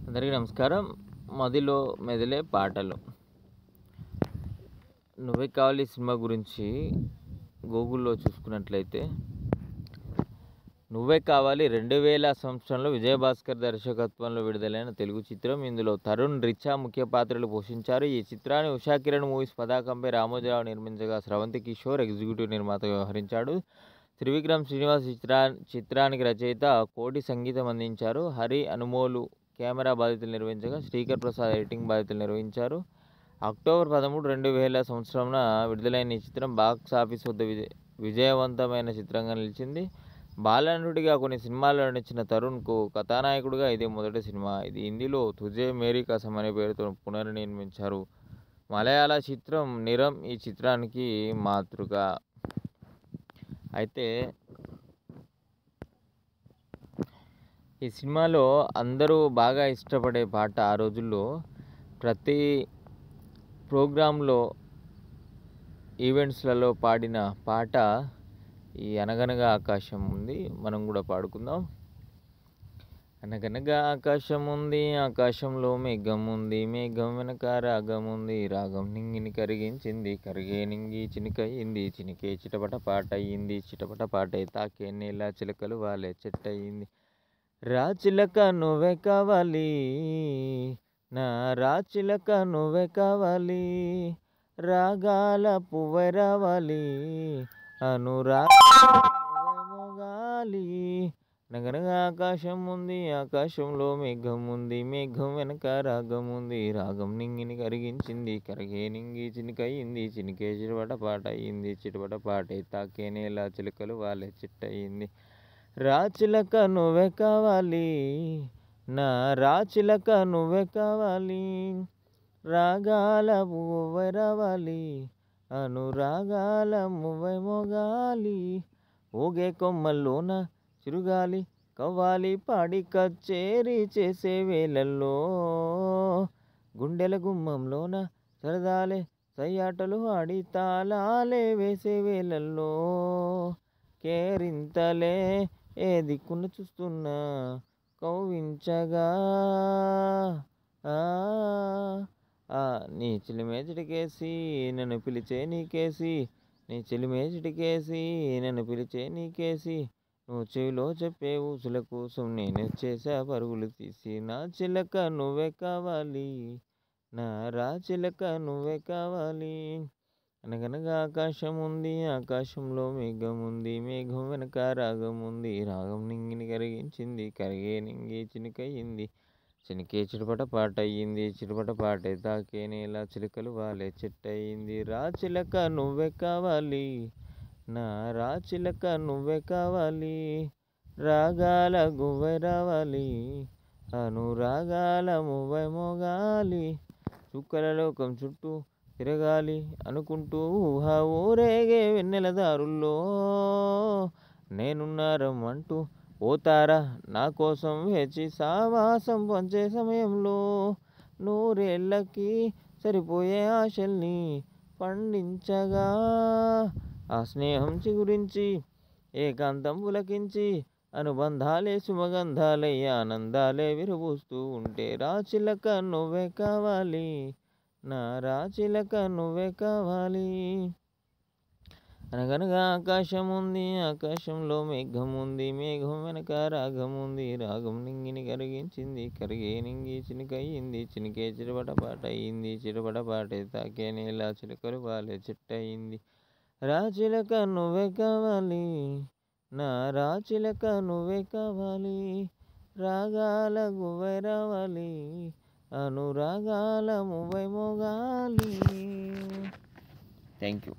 అందరికీ నమస్కారం. మదిలో మెదిలే పాటలు. 'నువ్వే కావాలి' సినిమా గురించి గూగుల్‌లో చూసుకున్నట్లయితే 'నువ్వే కావాలి' 2000 సంవత్సరంలో విజయభాస్కర్ దర్శకత్వంలో విడుదలైన తెలుగు చిత్రం. ఇందులో తరుణ్, రిచా ముఖ్య పాత్రలు పోషించారు. ఈ చిత్రాన్ని ఉషా కిరణ్ మూవీస్ పతాకంపై రామోజీరావు నిర్మించగా స్రవంతి కిషోర్ ఎగ్జిక్యూటివ్ నిర్మాతగా వ్యవహరించాడు. త్రివిక్రమ్ శ్రీనివాస్ చిత్రానికి రచయిత కోటి సంగీతం అందించారు. హరి, అనుమోలు కెమెరా బాధ్యతలు నిర్వహించగా శ్రీకర్ ప్రసాద్ ఎడిటింగ్ బాధ్యతలు నిర్వహించారు. అక్టోబర్ 13, 2000 సంవత్సరంన విడుదలైన ఈ చిత్రం బాక్స్ ఆఫీస్ వద్ద విజయవంతమైన చిత్రంగా నిలిచింది. బాలనటుడిగా కొన్ని సినిమాల్లో నటించిన తరుణ్కు కథానాయకుడిగా ఇదే మొదటి సినిమా. ఇది హిందీలో 'తుజే మేరీ కసమ్' అనే పేరుతో పునర్నిర్మించారు. మలయాళ చిత్రం 'నిరమ్' ఈ చిత్రానికి మాతృక. అయితే ఈ సినిమాలో అందరూ బాగా ఇష్టపడే పాట, ఆ రోజుల్లో ప్రతి ప్రోగ్రాంలో ఈవెంట్స్లలో పాడిన పాట ఈ 'అనగనగా ఆకాశం' ఉంది. మనం కూడా పాడుకుందాం. అనగనగా ఆకాశం ఉంది, ఆకాశంలో మేఘం ఉంది, మేఘం వెనక రాగం ఉంది, రాగం నింగిని కరిగించింది, కరిగే నింగి చినికయింది, చినికే చిటపట పాట అయ్యింది, చిటపట పాటే తాకే నేల చిలకలు వాలే చెట్టయింది. రాచిలక నువ్వే కావాలి, నా రాచిలక నువ్వే కావాలి, రాగాల పువ్వై రావాలి, అనురాగాలి. అనగనగా ఆకాశం ఉంది, ఆకాశంలో మేఘం ఉంది, మేఘం వెనక రాగం ఉంది, రాగం నింగిని కరిగించింది, కరిగే నింగి చినికయింది, చినికే చిటపట పాట అయ్యింది, చిటపట పాటే తాకే నేల చిలకలు వాలే చెట్టయింది. రాచిలక నువ్వే కావాలి, నా రాచిలక నువ్వే కావాలి, రాగాల పువ్వై రావాలి, అనురాగాల మువ్వై మోగాలి. ఊగే కొమ్మల్లోన చిరుగాలి కవ్వాలి పాడి కచేరీ చేసే వేళల్లో, గుండెల గుమ్మంలోన సరదాలే సయ్యాటలు ఆడి తాళాలే వేసే వేళల్లో, కేరింతలే ఏ దిక్కున చూస్తున్నా కవ్వించగా, నీ చిలిమే చిటికేసి నన్ను పిలిచే నీకేసి, నీ చిలిమే చిటికేసి నన్ను పిలిచే నీకేసి, నువ్వు చెవిలో చెప్పే ఊసుల కోసం నేను చేసా పరుగులు తీసి, నా చిలక నువ్వే కావాలి, నా రాచిలక నువ్వే కావాలి. అనగనగా ఆకాశం ఉంది, ఆకాశంలో మేఘం ఉంది, మేఘం వెనక రాగం ఉంది, రాగం నింగిని కరిగించింది, కరిగే నింగి చినికయింది, చినికే చిటపట పాట అయ్యింది, చిటపట పాటే తాకే నేల చిలకలు వాలే చెట్టయింది. రాచిలక నువ్వే కావాలి, నా రాచిలక నువ్వే కావాలి, రాగాల గువ్వై రావాలి, అనురాగాల మువ్వై మోగాలి. చుక్కల లోకం చుట్టూ తిరగాలి అనుకుంటూ ఊహా ఊరేగే వెన్నెల దారుల్లో, నేనున్నారమ్మంటూ పోతారా నా కోసం వేచి సావాసం పంచే సమయంలో, నూరేళ్ళకి సరిపోయే ఆశల్ని పండించగా, ఆ స్నేహం చిగురించి ఏకాంతం పులకించి, అనుబంధాలే సుమగంధాలై ఆనందాలే విరబూస్తూ ఉంటే, రాచిలక నువ్వే కావాలి, నా రాచిలక నువ్వే కావాలి. అనగనగా ఆకాశం ఉంది, ఆకాశంలో మేఘం ఉంది, మేఘం వెనక రాగం ఉంది, రాగం నింగిని కరిగించింది, కరిగే నింగి చినికయింది, చినికే చిటపట పాట అయ్యింది, చిటపట పాటే తాకే నేల చిలకలు వాలే చెట్టయింది. రాచిలక నువ్వే కావాలి, నా రాచిలక నువ్వే కావాలి, రాగాల గువ్వై రావాలి, అనురాగాల మువ్వై మోగాలి. Thank you.